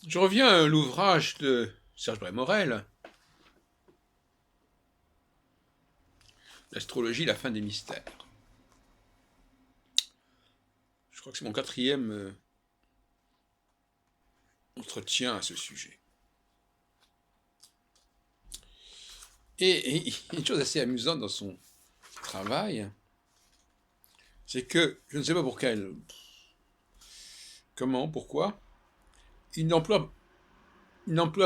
Je reviens à l'ouvrage de Serge Brémorel, L'astrologie, la fin des mystères. Je crois que c'est mon quatrième entretien à ce sujet. Et il y a une chose assez amusante dans son travail, c'est que, je ne sais pas pourquoi, il n'emploie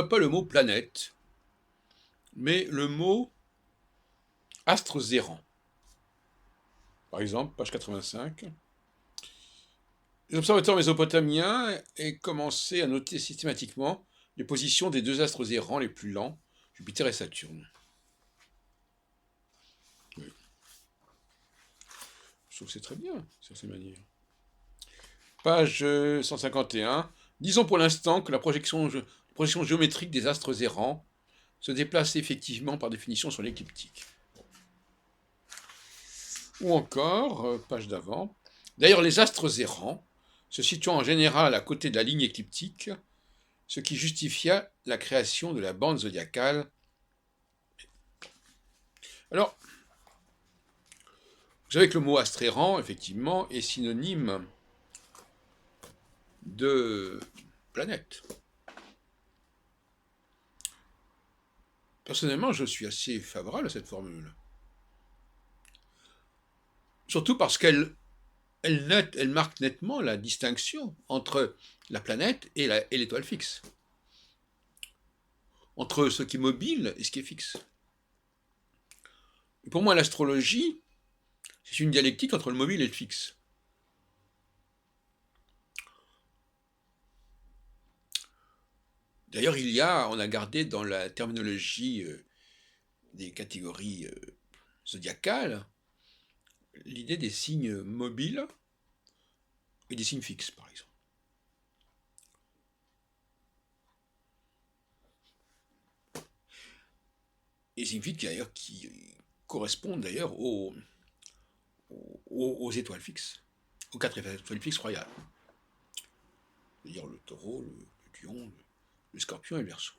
pas le mot planète, mais le mot astres errants. Par exemple, page 85. Les observateurs mésopotamiens aient commencé à noter systématiquement les positions des deux astres errants les plus lents, Jupiter et Saturne. Oui. Je trouve que c'est très bien, sur ces manières. Page 151. Disons pour l'instant que la projection géométrique des astres errants se déplace effectivement par définition sur l'écliptique. Ou encore, page d'avant. D'ailleurs, les astres errants se situant en général à côté de la ligne écliptique, ce qui justifia la création de la bande zodiacale. Alors, vous savez que le mot astre errant, effectivement, est synonyme de planète. Personnellement, je suis assez favorable à cette formule. Surtout parce qu'elle marque nettement la distinction entre la planète et l'étoile fixe. Entre ce qui est mobile et ce qui est fixe. Et pour moi, l'astrologie, c'est une dialectique entre le mobile et le fixe. D'ailleurs, on a gardé dans la terminologie des catégories zodiacales l'idée des signes mobiles et des signes fixes, par exemple. Et des signes fixes d'ailleurs qui correspondent d'ailleurs aux étoiles fixes, aux 4 étoiles fixes royales. C'est-à-dire le taureau, le lion, le scorpion et le verseau.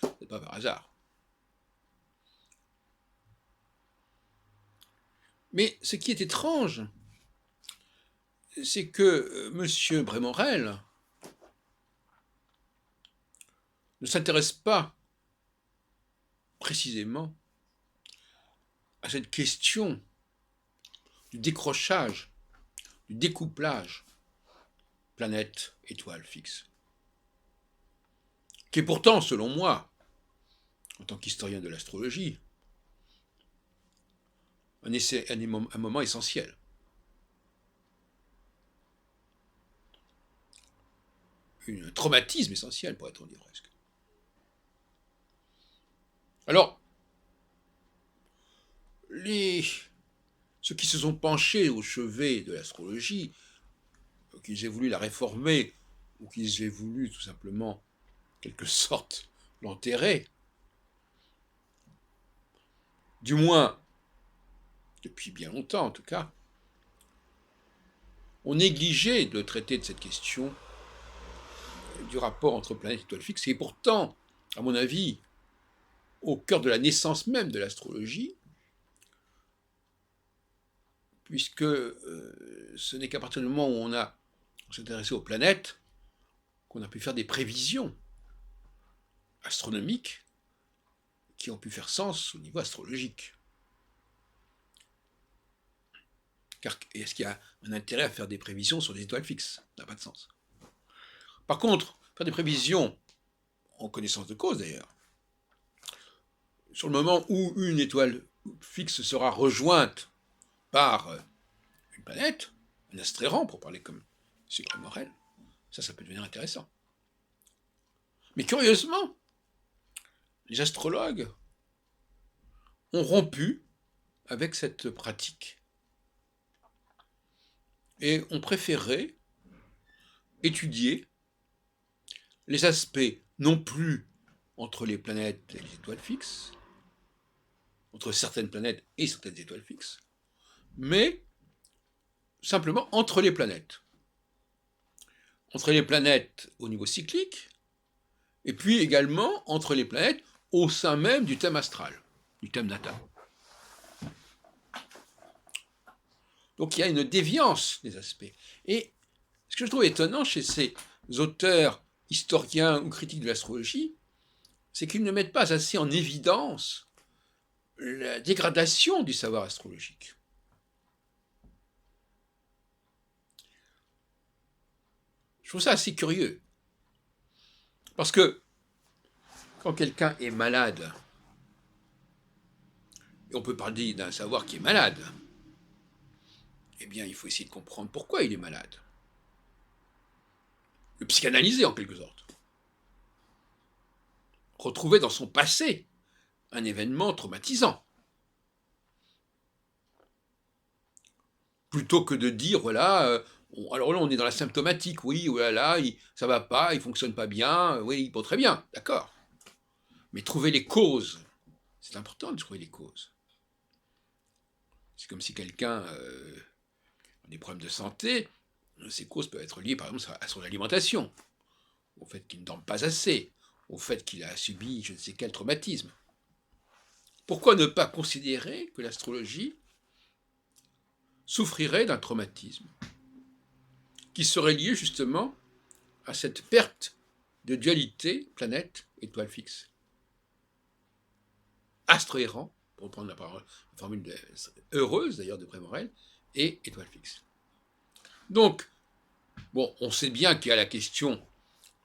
C'est pas par hasard. Mais ce qui est étrange, c'est que M. Brémorel ne s'intéresse pas précisément à cette question du décrochage, du découplage planète, étoile fixe, qui est pourtant, selon moi, en tant qu'historien de l'astrologie, un moment essentiel. Un traumatisme essentiel, pourrait-on dire presque. Alors, ceux qui se sont penchés au chevet de l'astrologie, qu'ils aient voulu la réformer, ou qu'ils aient voulu tout simplement, quelque sorte, l'enterrer, du moins, depuis bien longtemps en tout cas, ont négligé de traiter de cette question du rapport entre planète et étoile fixe, et pourtant, à mon avis, au cœur de la naissance même de l'astrologie, puisque ce n'est qu'à partir du moment où on s'est intéressé aux planètes qu'on a pu faire des prévisions astronomiques qui ont pu faire sens au niveau astrologique. Car est-ce qu'il y a un intérêt à faire des prévisions sur des étoiles fixes? Ça n'a pas de sens. Par contre, faire des prévisions, en connaissance de cause d'ailleurs, sur le moment où une étoile fixe sera rejointe par une planète, un astre errant, pour parler comme M. Grémorel, ça peut devenir intéressant. Mais curieusement, les astrologues ont rompu avec cette pratique et ont préféré étudier les aspects non plus entre les planètes et les étoiles fixes, entre certaines planètes et certaines étoiles fixes, mais simplement entre les planètes. entre les planètes au niveau cyclique, et puis également entre les planètes au sein même du thème astral, du thème natal. Donc il y a une déviance des aspects. Et ce que je trouve étonnant chez ces auteurs, historiens ou critiques de l'astrologie, c'est qu'ils ne mettent pas assez en évidence la dégradation du savoir astrologique. Je trouve ça assez curieux. Parce que quand quelqu'un est malade, et on peut parler d'un savoir qui est malade, eh bien il faut essayer de comprendre pourquoi il est malade. Le psychanalyser en quelque sorte. Retrouver dans son passé un événement traumatisant. Plutôt que de dire, voilà, alors là on est dans la symptomatique, oui, voilà, ça va pas, il fonctionne pas bien, oui, bon, très bien, d'accord. Mais trouver les causes, c'est important de trouver les causes. C'est comme si quelqu'un a des problèmes de santé, ces causes peuvent être liées par exemple à son alimentation, au fait qu'il ne dorme pas assez, au fait qu'il a subi je ne sais quel traumatisme. Pourquoi ne pas considérer que l'astrologie souffrirait d'un traumatisme qui serait lié justement à cette perte de dualité planète-étoile fixe? Astre errant, pour reprendre la formule heureuse d'ailleurs de Prémorel, et étoile fixe. Donc, bon, on sait bien qu'il y a la question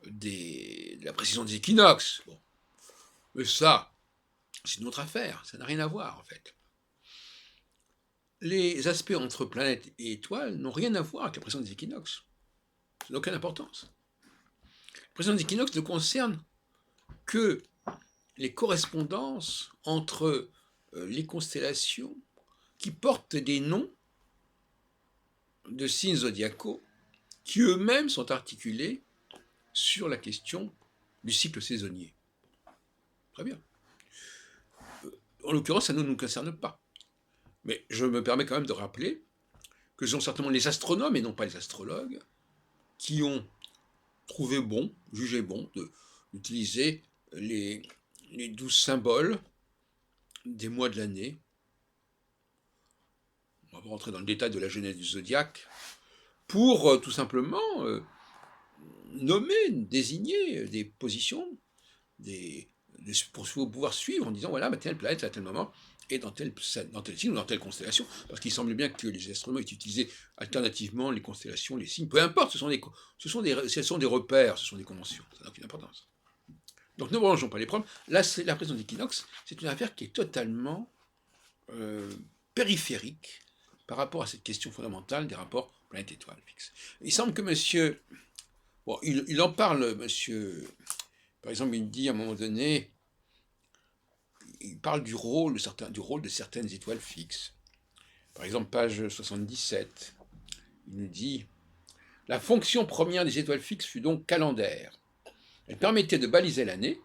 de la précision des équinoxes. Bon. Mais ça, c'est une autre affaire, ça n'a rien à voir en fait. Les aspects entre planète et étoile n'ont rien à voir avec la précision des équinoxes. Ça n'a aucune importance. La précision des équinoxes ne concerne que les correspondances entre les constellations qui portent des noms de signes zodiacaux qui eux-mêmes sont articulés sur la question du cycle saisonnier. Très bien. En l'occurrence, ça ne nous concerne pas. Mais je me permets quand même de rappeler que ce sont certainement les astronomes et non pas les astrologues qui ont trouvé bon, jugé bon, d'utiliser les 12 symboles des mois de l'année. On va rentrer dans le détail de la genèse du zodiaque pour tout simplement nommer, désigner des positions, pour pouvoir suivre en disant voilà, telle planète à tel moment et dans tel signe ou dans telle constellation, parce qu'il semble bien que les astronomes aient utilisé alternativement les constellations, les signes, peu importe, ce sont des repères, ce sont des conventions, ça n'a aucune importance. Donc ne mélangeons pas les problèmes. Là, la présence d'équinoxe, c'est une affaire qui est totalement périphérique par rapport à cette question fondamentale des rapports planète-étoile fixe. Il semble que monsieur... Bon, il en parle, monsieur... Par exemple, il dit à un moment donné, il parle du rôle de certaines étoiles fixes. Par exemple, page 77, il nous dit « La fonction première des étoiles fixes fut donc calendaire. Elle permettait de baliser l'année.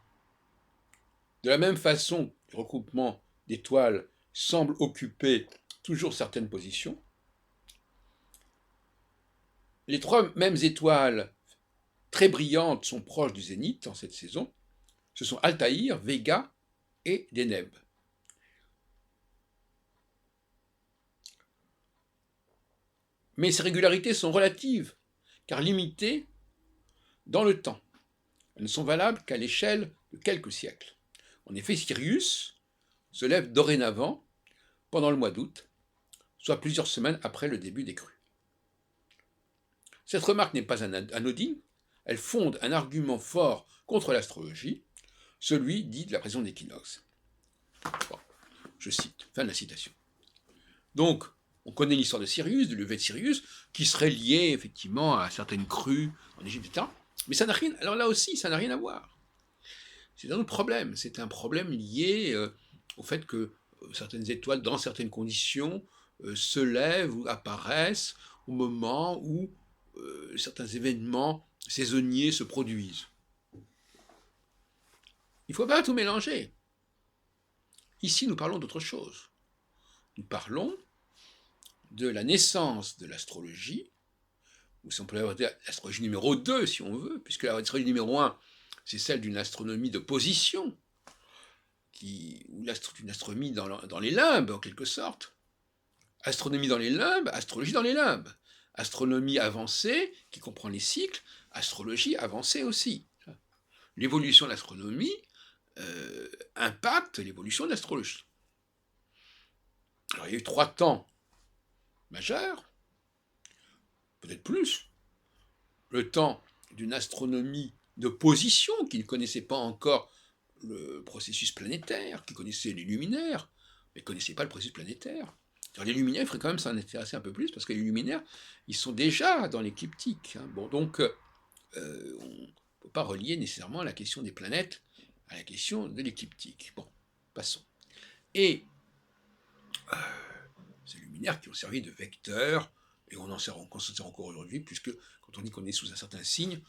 De la même façon que le regroupement d'étoiles semble occuper toujours certaines positions. Les trois mêmes étoiles très brillantes sont proches du zénith en cette saison. Ce sont Altaïr, Vega et Deneb. Mais ces régularités sont relatives, car limitées dans le temps. Elles ne sont valables qu'à l'échelle de quelques siècles. En effet, Sirius se lève dorénavant pendant le mois d'août, soit plusieurs semaines après le début des crues. Cette remarque n'est pas anodine, elle fonde un argument fort contre l'astrologie, celui dit de la précision d'équinoxe. Bon, je cite, fin de la citation. Donc, on connaît l'histoire de Sirius, du lever de Sirius, qui serait lié effectivement à certaines crues en Égypte, etc. Mais ça n'a rien, alors là aussi, ça n'a rien à voir. C'est un autre problème, c'est un problème lié au fait que certaines étoiles, dans certaines conditions, se lèvent ou apparaissent au moment où certains événements saisonniers se produisent. Il ne faut pas tout mélanger. Ici, nous parlons d'autre chose. Nous parlons de la naissance de l'astrologie, ou si on peut avoir l'astrologie numéro 2, si on veut, puisque l'astrologie numéro 1, c'est celle d'une astronomie de position, ou d'une astronomie dans les limbes, en quelque sorte. Astronomie dans les limbes, astrologie dans les limbes. Astronomie avancée, qui comprend les cycles, astrologie avancée aussi. L'évolution de l'astronomie impacte l'évolution de l'astrologie. Alors il y a eu 3 temps majeurs, peut-être plus. Le temps d'une astronomie de position qui ne connaissait pas encore le processus planétaire, qui connaissait les luminaires, mais ne connaissait pas le processus planétaire. Alors les luminaires, il faudrait quand même s'en intéresser un peu plus, parce que les luminaires, ils sont déjà dans l'écliptique. Hein. Bon, donc, on ne peut pas relier nécessairement la question des planètes à la question de l'écliptique. Bon, passons. Et ces luminaires qui ont servi de vecteurs, et on s'en sert encore aujourd'hui, puisque quand on dit qu'on est sous un certain signe,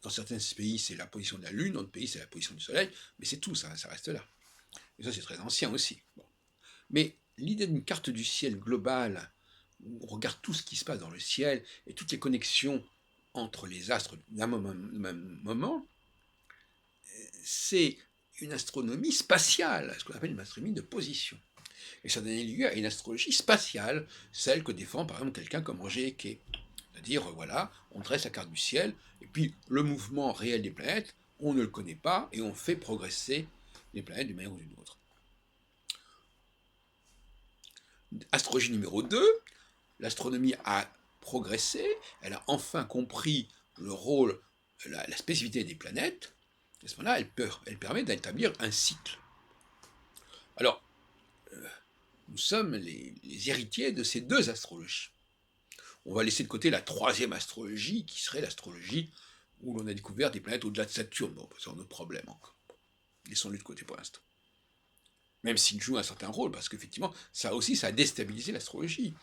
dans certains pays c'est la position de la Lune, dans d'autres pays c'est la position du Soleil, mais c'est tout, ça reste là. Et ça c'est très ancien aussi. Bon. Mais l'idée d'une carte du ciel globale, où on regarde tout ce qui se passe dans le ciel, et toutes les connexions entre les astres d'un même moment, c'est une astronomie spatiale, ce qu'on appelle une astronomie de position. Et ça donnait lieu à une astrologie spatiale, celle que défend par exemple quelqu'un comme Roger Eke. C'est-à-dire, voilà, on dresse la carte du ciel, et puis le mouvement réel des planètes, on ne le connaît pas, et on fait progresser les planètes d'une manière ou d'une autre. Astrologie numéro 2, l'astronomie a progressé, elle a enfin compris le rôle, la spécificité des planètes. À ce moment-là, elle permet d'établir un cycle. Alors, nous sommes les héritiers de ces 2 astrologies. On va laisser de côté la 3e astrologie, qui serait l'astrologie où l'on a découvert des planètes au-delà de Saturne. Bon, c'est un autre problème encore. Laissons-le de côté pour l'instant. Même s'il joue un certain rôle, parce qu'effectivement, ça aussi, ça a déstabilisé l'astrologie.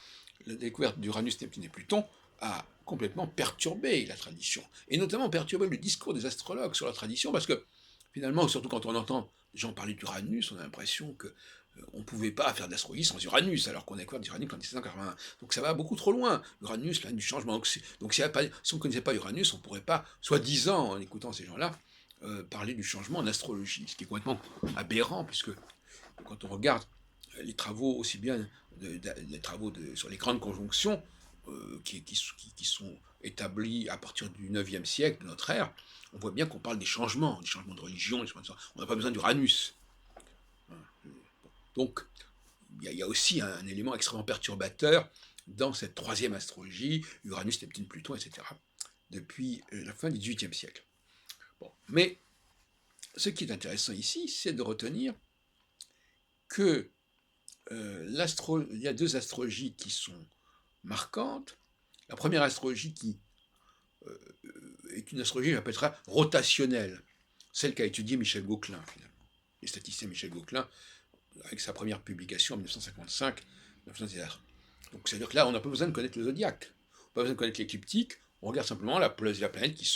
La découverte d'Uranus, Neptune et Pluton a complètement perturbé la tradition, et notamment perturbé le discours des astrologues sur la tradition, parce que finalement, surtout quand on entend les gens parler d'Uranus, on a l'impression que on ne pouvait pas faire de l'astrologie sans Uranus, alors qu'on a découvert d'Uranus en 1781. Donc ça va beaucoup trop loin. Uranus, là, du changement. Donc si on ne connaissait pas Uranus, on ne pourrait pas, soi-disant, en écoutant ces gens-là, parler du changement en astrologie, ce qui est complètement aberrant, puisque quand on regarde les travaux, aussi bien les travaux sur les grandes conjonctions, qui sont établis à partir du 9e siècle de notre ère, on voit bien qu'on parle des changements de religion, on n'a pas besoin d'Uranus. Donc, il y a aussi un élément extrêmement perturbateur dans cette 3e astrologie, Uranus, Neptune, Pluton, etc., depuis la fin du XVIIIe siècle. Bon. Mais ce qui est intéressant ici, c'est de retenir que il y a 2 astrologies qui sont marquantes. La première astrologie qui est une astrologie, j'appellerai rotationnelle, celle qu'a étudiée Michel Gauquelin, finalement. Les statisticiens Michel Gauquelin, avec sa première publication en 1955, 1954. Donc c'est-à-dire que là, on n'a pas besoin de connaître le zodiaque, on n'a pas besoin de connaître l'écliptique, on regarde simplement la planète qui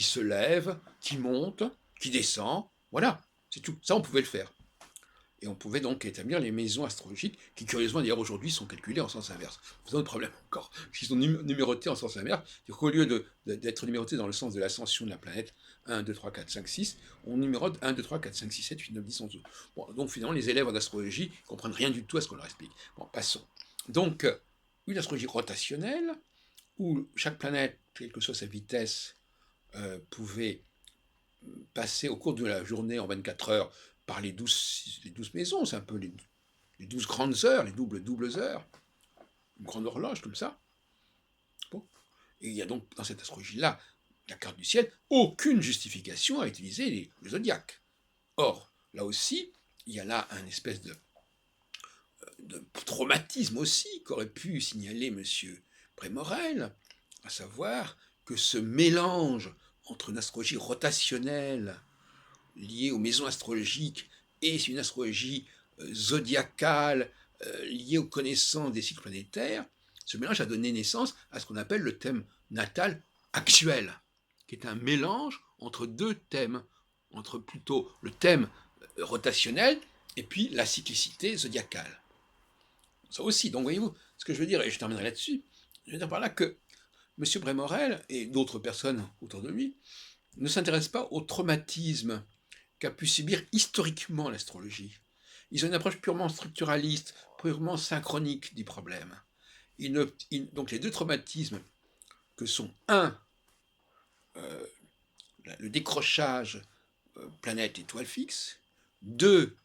se lève, qui monte, qui descend, voilà, c'est tout. Ça, on pouvait le faire. Et on pouvait donc établir les maisons astrologiques, qui curieusement d'ailleurs aujourd'hui sont calculées en sens inverse. C'est un autre problème encore, qui sont numérotées en sens inverse, c'est-à-dire qu'au lieu d'être numérotées dans le sens de l'ascension de la planète, 1, 2, 3, 4, 5, 6, on numérote 1, 2, 3, 4, 5, 6, 7, 8, 9, 10, 11, 12. Bon, donc finalement, les élèves en astrologie ne comprennent rien du tout à ce qu'on leur explique. Bon, passons. Donc, une astrologie rotationnelle, où chaque planète, quelle que soit sa vitesse, pouvait passer au cours de la journée en 24 heures par les 12 maisons, c'est un peu les 12 grandes heures, les doubles heures, une grande horloge comme ça. Bon. Et il y a donc dans cette astrologie-là, la carte du ciel, aucune justification à utiliser le zodiaque. Or, là aussi, il y a là un espèce de traumatisme aussi qu'aurait pu signaler M. Prémorel, à savoir que ce mélange entre une astrologie rotationnelle liée aux maisons astrologiques et une astrologie zodiacale liée aux connaissances des cycles planétaires, ce mélange a donné naissance à ce qu'on appelle le thème natal actuel, qui est un mélange entre 2 thèmes, entre plutôt le thème rotationnel et puis la cyclicité zodiacale. Ça aussi, donc voyez-vous, ce que je veux dire, et je terminerai là-dessus, je veux dire par là que M. Brémorel et d'autres personnes autour de lui ne s'intéressent pas au traumatisme qu'a pu subir historiquement l'astrologie. Ils ont une approche purement structuraliste, purement synchronique du problème. Donc les deux traumatismes que sont, un, le décrochage planète-étoile fixe, deux,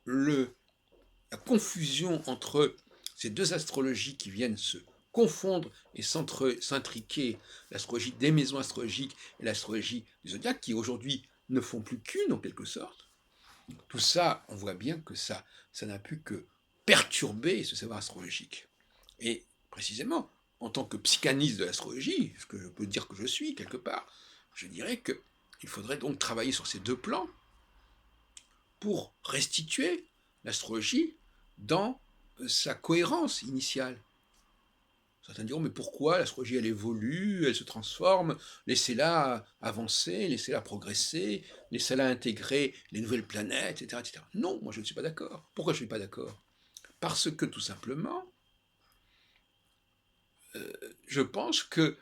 la confusion entre ces deux astrologies qui viennent se confondre et s'intriquer, l'astrologie des maisons astrologiques et l'astrologie du zodiaque, qui aujourd'hui ne font plus qu'une en quelque sorte. Tout ça, on voit bien que ça n'a pu que perturber ce savoir astrologique. Et précisément, en tant que psychanalyste de l'astrologie, ce que je peux dire que je suis quelque part, je dirais qu'il faudrait donc travailler sur ces deux plans pour restituer l'astrologie dans sa cohérence initiale. Certains diront, mais pourquoi l'astrologie, elle évolue, elle se transforme, laissez-la avancer, laissez-la progresser, laissez-la intégrer les nouvelles planètes, etc., etc. Non, moi je ne suis pas d'accord. Pourquoi je ne suis pas d'accord? Parce que tout simplement, je pense que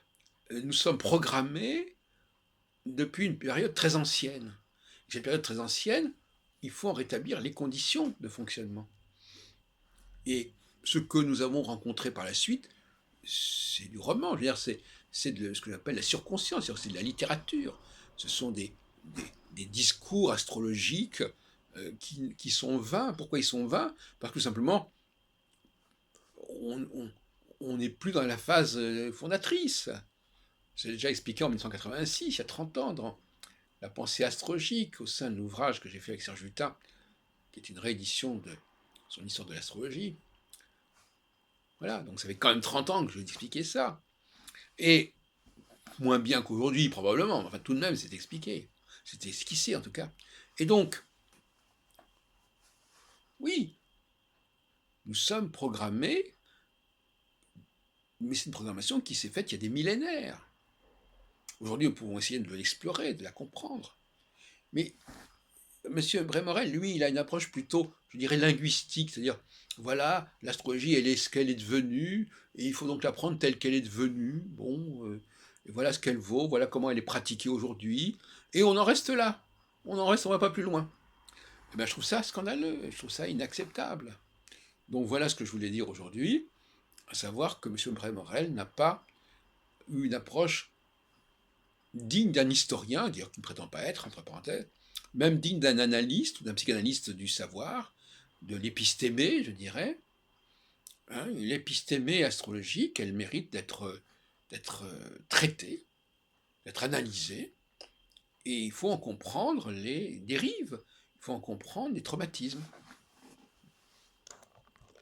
nous sommes programmés depuis une période très ancienne. Cette période très ancienne, il faut en rétablir les conditions de fonctionnement. Et ce que nous avons rencontré par la suite, c'est du roman, je veux dire, c'est de ce que j'appelle la surconscience, c'est de la littérature. Ce sont des discours astrologiques qui sont vains. Pourquoi ils sont vains? Parce que tout simplement, on n'est plus dans la phase fondatrice. J'ai déjà expliqué en 1986, il y a 30 ans, dans La pensée astrologique, au sein de l'ouvrage que j'ai fait avec Serge Hutin, qui est une réédition de son histoire de l'astrologie. Voilà, donc ça fait quand même 30 ans que je vais expliquer ça. Et moins bien qu'aujourd'hui, probablement, enfin tout de même, c'est expliqué. C'était esquissé en tout cas. Et donc, oui, nous sommes programmés, mais c'est une programmation qui s'est faite il y a des millénaires. Aujourd'hui, nous pouvons essayer de l'explorer, de la comprendre. Mais M. Brémorel, lui, il a une approche plutôt, je dirais, linguistique, c'est-à-dire, voilà, l'astrologie, elle est ce qu'elle est devenue, et il faut donc la prendre telle qu'elle est devenue, bon, et voilà ce qu'elle vaut, voilà comment elle est pratiquée aujourd'hui, et on en reste là, on en reste, on ne va pas plus loin. Et bien, je trouve ça scandaleux, je trouve ça inacceptable. Donc voilà ce que je voulais dire aujourd'hui, à savoir que M. Brémorel n'a pas eu une approche digne d'un historien, dire qu'il ne prétend pas être, entre parenthèses, même digne d'un analyste ou d'un psychanalyste du savoir, de l'épistémé, je dirais. Hein, l'épistémé astrologique, elle mérite d'être traitée, d'être analysée, et il faut en comprendre les dérives, il faut en comprendre les traumatismes.